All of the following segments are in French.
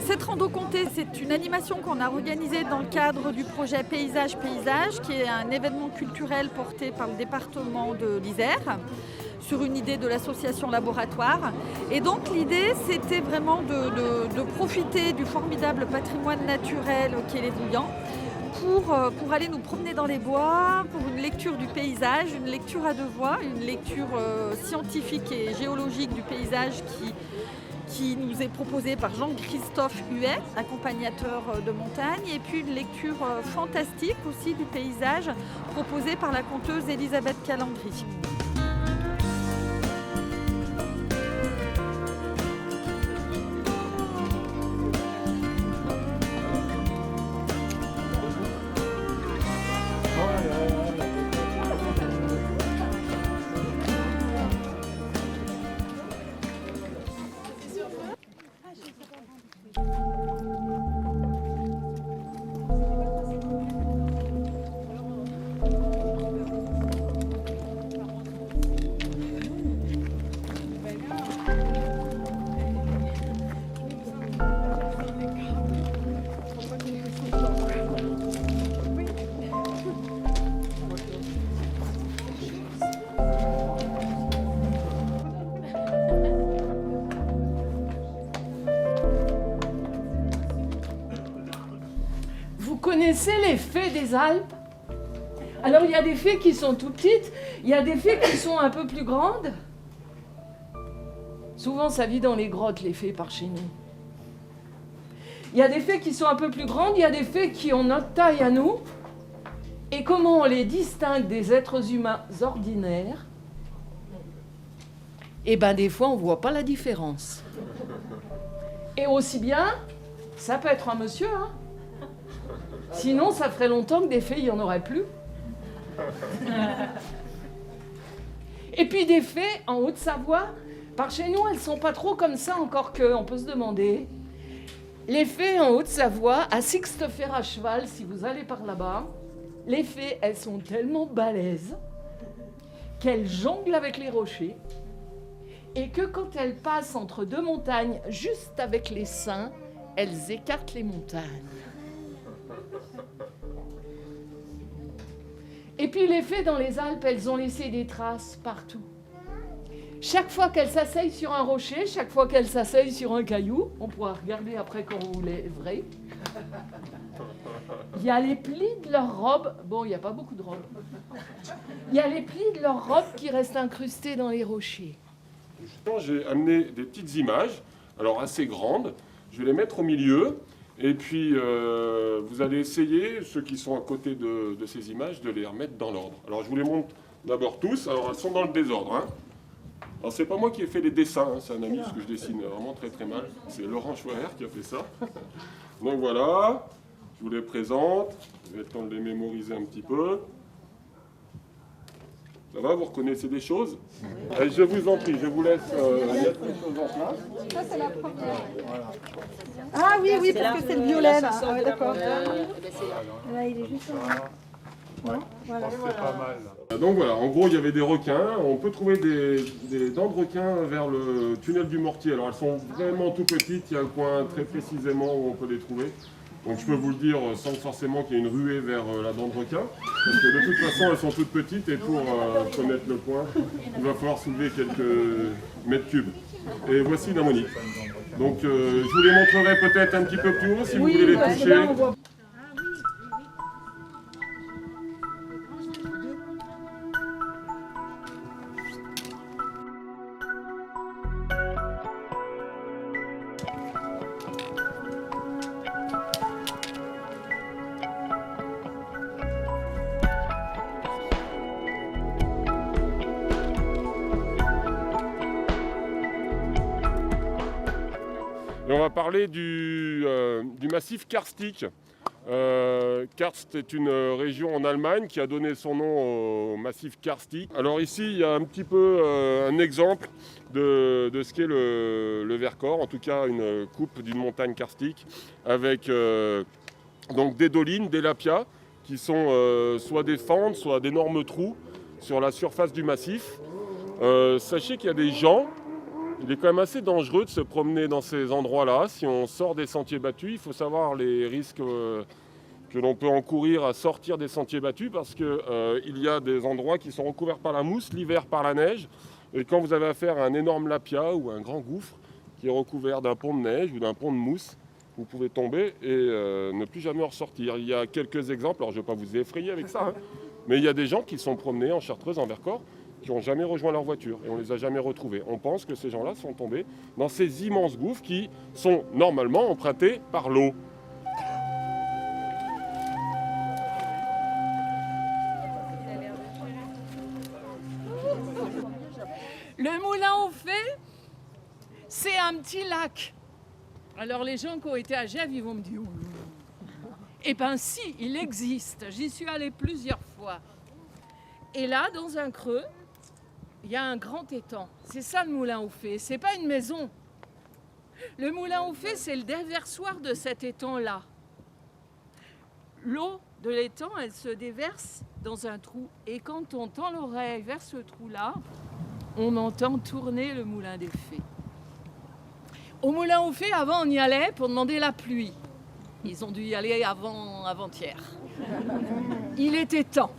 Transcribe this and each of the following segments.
Cette rando comptée, c'est une animation qu'on a organisée dans le cadre du projet Paysage, qui est un événement culturel porté par le département de l'Isère, sur une idée de l'association Laboratoire. Et donc l'idée, c'était vraiment de profiter du formidable patrimoine naturel qu'est les Douillans pour aller nous promener dans les bois, pour une lecture du paysage, une lecture à deux voix, une lecture scientifique et géologique du paysage qui nous est proposée par Jean-Christophe Huet, accompagnateur de montagne, et puis une lecture fantastique aussi du paysage proposée par la conteuse Elisabeth Calandry. Vous connaissez les fées des Alpes? Alors il y a des fées qui sont tout petites, il y a des fées qui sont un peu plus grandes. Souvent ça vit dans les grottes, les fées par chez nous. Il y a des fées qui sont un peu plus grandes, il y a des fées qui ont notre taille à nous. Et comment on les distingue des êtres humains ordinaires? Eh bien des fois on ne voit pas la différence. Et aussi bien, ça peut être un monsieur, hein. Sinon, ça ferait longtemps que des fées, il n'y en aurait plus. Et puis des fées en Haute-Savoie, par chez nous, elles ne sont pas trop comme ça, encore qu'on peut se demander. Les fées en Haute-Savoie, à Sixte-Fer à cheval, si vous allez par là-bas, les fées, elles sont tellement balèzes qu'elles jonglent avec les rochers et que quand elles passent entre deux montagnes, juste avec les seins, elles écartent les montagnes. Et puis les fées dans les Alpes, elles ont laissé des traces partout. Chaque fois qu'elles s'asseyent sur un rocher, chaque fois qu'elles s'asseyent sur un caillou, on pourra regarder après quand vous lèverez, il y a les plis de leur robe, bon il n'y a pas beaucoup de robes, il y a les plis de leur robe qui restent incrustés dans les rochers. J'ai amené des petites images, alors assez grandes, je vais les mettre au milieu. Et puis, vous allez essayer, ceux qui sont à côté de ces images, de les remettre dans l'ordre. Alors, je vous les montre d'abord tous. Alors, elles sont dans le désordre. Hein. Alors, c'est pas moi qui ai fait les dessins, hein. C'est un ami, parce que je dessine vraiment très très mal. C'est Laurent Schwer qui a fait ça. Donc voilà, je vous les présente. Je vais le temps de les mémoriser un petit peu. Ça va, vous reconnaissez des choses? Et je vous en prie, je vous laisse mettre les choses en place. Ça, c'est la première. Ah oui, oui, parce que c'est le violet, là. Ah ouais, d'accord. Là, il est juste Ouais, voilà. Je pense que c'est pas mal. Donc voilà, en gros, il y avait des requins. On peut trouver des dents de requin vers le tunnel du Mortier. Alors, elles sont vraiment tout petites. Il y a un coin très précisément où on peut les trouver. Donc, je peux vous le dire sans forcément qu'il y ait une ruée vers la dent de requin. Parce que de toute façon, elles sont toutes petites. Et pour connaître le coin, il va falloir soulever quelques mètres cubes. Et voici une ammonique. Donc, je vous les montrerai peut-être un petit peu plus haut si vous voulez les toucher. Et on va parler du massif karstique. Karst est une région en Allemagne qui a donné son nom au massif karstique. Alors ici, il y a un petit peu un exemple de ce qu'est le Vercors, en tout cas une coupe d'une montagne karstique, avec donc des dolines, des lapias, qui sont soit des fentes, soit d'énormes trous sur la surface du massif. Sachez qu'il y a des gens Il est quand même assez dangereux de se promener dans ces endroits-là. Si on sort des sentiers battus, il faut savoir les risques que l'on peut encourir à sortir des sentiers battus parce qu'il y a des endroits qui sont recouverts par la mousse, l'hiver par la neige. Et quand vous avez affaire à un énorme lapia ou un grand gouffre qui est recouvert d'un pont de neige ou d'un pont de mousse, vous pouvez tomber et ne plus jamais en ressortir. Il y a quelques exemples, alors je ne vais pas vous effrayer avec ça, hein, mais il y a des gens qui sont promenés en Chartreuse, en Vercors, qui n'ont jamais rejoint leur voiture et on ne les a jamais retrouvés. On pense que ces gens-là sont tombés dans ces immenses gouffres qui sont normalement empruntés par l'eau. Le moulin au fée, c'est un petit lac. Alors les gens qui ont été à Gèvres, ils vont me dire « Eh bien si, il existe. J'y suis allée plusieurs fois. » Et là, dans un creux, il y a un grand étang. C'est ça le moulin au fée, c'est pas une maison. Le moulin au fée, c'est le déversoir de cet étang-là. L'eau de l'étang, elle se déverse dans un trou. Et quand on tend l'oreille vers ce trou-là, on entend tourner le moulin des fées. Au moulin aux fées, avant, on y allait pour demander la pluie. Ils ont dû y aller avant-hier. Il était temps.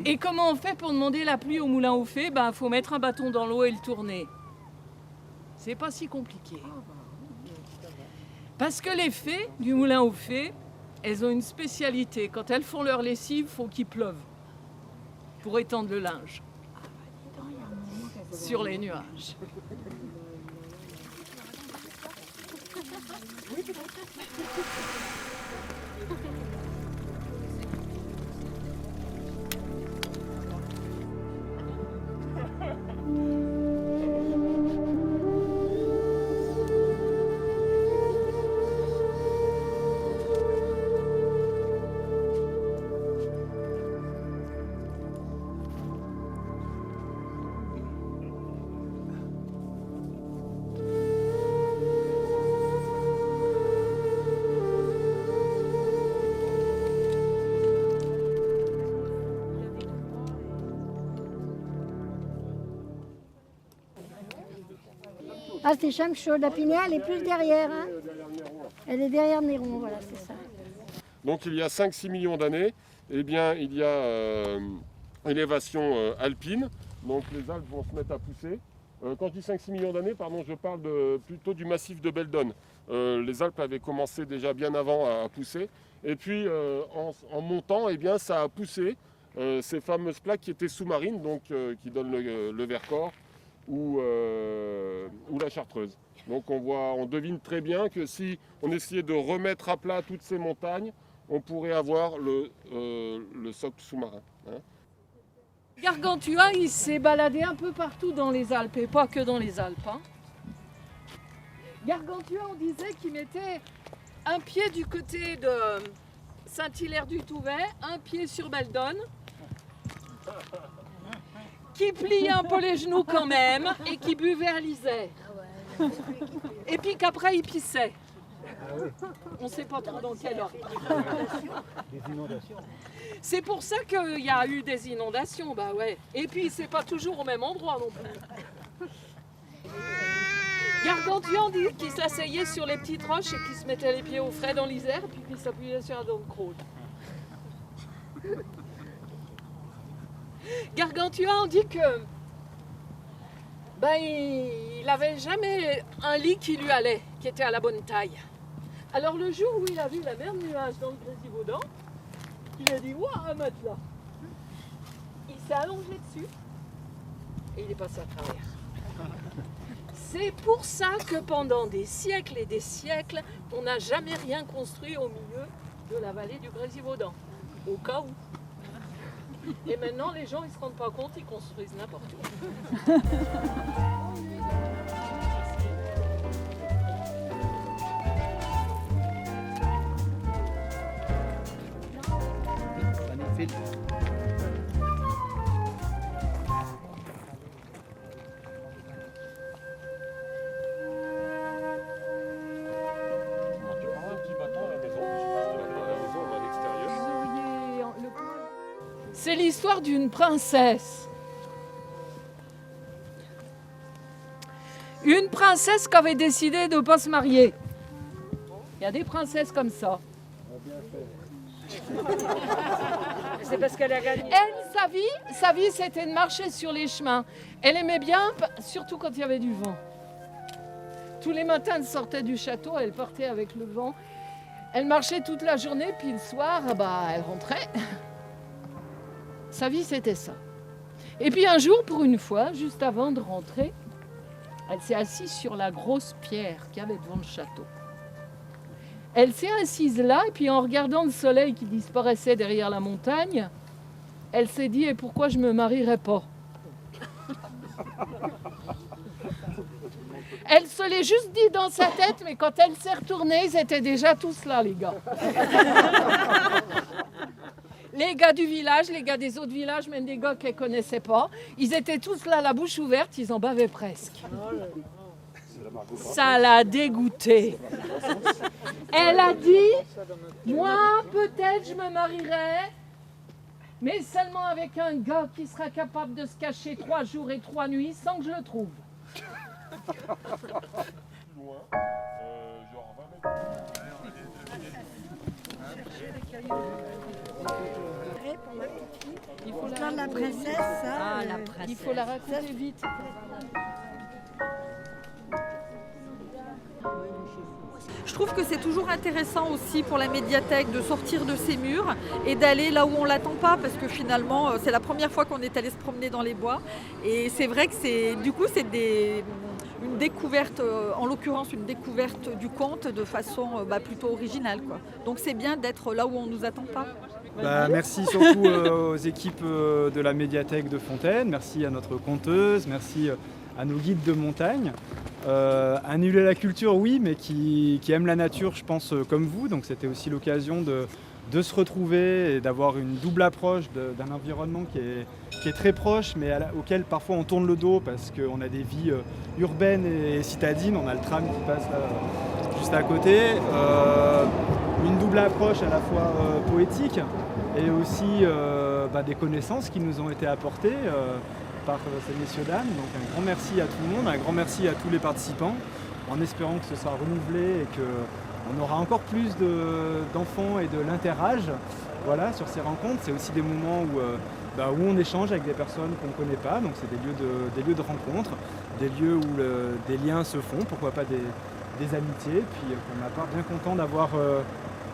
Et comment on fait pour demander la pluie au moulin aux fées ? Ben, faut mettre un bâton dans l'eau et le tourner. C'est pas si compliqué. Parce que les fées du moulin aux fées, elles ont une spécialité. Quand elles font leur lessive, il faut qu'il pleuve pour étendre le linge sur les nuages. Ah, c'est Chamchaud. La Pinée, elle est plus derrière. Hein. Elle est derrière Néron, voilà, c'est ça. Donc il y a 5-6 millions d'années, eh bien, il y a élévation alpine, donc les Alpes vont se mettre à pousser. Quand je dis 5-6 millions d'années, pardon, je parle plutôt du massif de Beldon. Les Alpes avaient commencé déjà bien avant à pousser. Et puis en montant, eh bien, ça a poussé ces fameuses plaques qui étaient sous-marines, donc qui donnent le Vercors ou la Chartreuse. Donc on devine très bien que si on essayait de remettre à plat toutes ces montagnes, on pourrait avoir le socle sous-marin. Hein. Gargantua, il s'est baladé un peu partout dans les Alpes, et pas que dans les Alpes. Hein. Gargantua, on disait qu'il mettait un pied du côté de Saint-Hilaire-du-Touvet, un pied sur Beldon, qui pliait un peu les genoux quand même, et qui buvait à l'Isère. Et puis qu'après, il pissait. On ne sait pas trop dans quel ordre. C'est pour ça qu'il y a eu des inondations, bah ouais. Et puis c'est pas toujours au même endroit non plus. Gargantua dit qu'il s'asseyait sur les petites roches et qu'il se mettait les pieds au frais dans l'Isère, puis qu'il s'appuyait sur un dent de crôle. Gargantua, on dit que il n'avait jamais un lit qui lui allait, qui était à la bonne taille. Alors le jour où il a vu la mer de nuages dans le Grésivaudan, il a dit « Waouh, un matelas !» Il s'est allongé dessus et il est passé à travers. C'est pour ça que pendant des siècles et des siècles, on n'a jamais rien construit au milieu de la vallée du Grésivaudan, au cas où. Et maintenant, les gens, ils ne se rendent pas compte, ils construisent n'importe où. C'est l'histoire d'une princesse. Une princesse qui avait décidé de ne pas se marier. Il y a des princesses comme ça. C'est parce qu'elle a gagné. Elle, sa vie, c'était de marcher sur les chemins. Elle aimait bien, surtout quand il y avait du vent. Tous les matins, elle sortait du château, elle partait avec le vent. Elle marchait toute la journée, puis le soir, elle rentrait. Sa vie, c'était ça. Et puis un jour, pour une fois, juste avant de rentrer, elle s'est assise sur la grosse pierre qu'il y avait devant le château. Elle s'est assise là, et puis en regardant le soleil qui disparaissait derrière la montagne, elle s'est dit « Et pourquoi je ne me marierais pas ?» Elle se l'est juste dit dans sa tête, mais quand elle s'est retournée, ils étaient déjà tous là, les gars. Les gars du village, les gars des autres villages, même des gars qu'elle ne connaissait pas, ils étaient tous là, la bouche ouverte, ils en bavaient presque. Ça l'a dégoûtée. Elle a dit, moi, peut-être je me marierai, mais seulement avec un gars qui sera capable de se cacher 3 jours et 3 nuits sans que je le trouve. Il faut la princesse, ça. Il faut la raconter vite. Je trouve que c'est toujours intéressant aussi pour la médiathèque de sortir de ses murs et d'aller là où on ne l'attend pas, parce que finalement c'est la première fois qu'on est allé se promener dans les bois et c'est vrai que c'est une découverte, en l'occurrence une découverte du conte de façon plutôt originale, quoi. Donc c'est bien d'être là où on ne nous attend pas. Merci surtout aux équipes de la médiathèque de Fontaine, merci à notre conteuse, merci à nos guides de montagne. Un nul à la culture, oui, mais qui aime la nature, je pense, comme vous. Donc c'était aussi l'occasion de se retrouver et d'avoir une double approche d'un environnement qui est très proche, mais auquel parfois on tourne le dos parce qu'on a des vies urbaines et citadines. On a le tram qui passe là, juste à côté. Une double approche à la fois poétique et aussi des connaissances qui nous ont été apportées par ces messieurs dames. Donc un grand merci à tout le monde, un grand merci à tous les participants, en espérant que ce sera renouvelé et qu'on aura encore plus d'enfants et de l'interage sur ces rencontres. C'est aussi des moments où on échange avec des personnes qu'on ne connaît pas, donc c'est des lieux de rencontre, des lieux où des liens se font, pourquoi pas des amitiés, puis pour ma part bien content d'avoir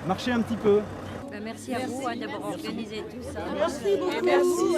marché un petit peu. Merci à vous d'avoir organisé tout ça. Merci beaucoup. Merci.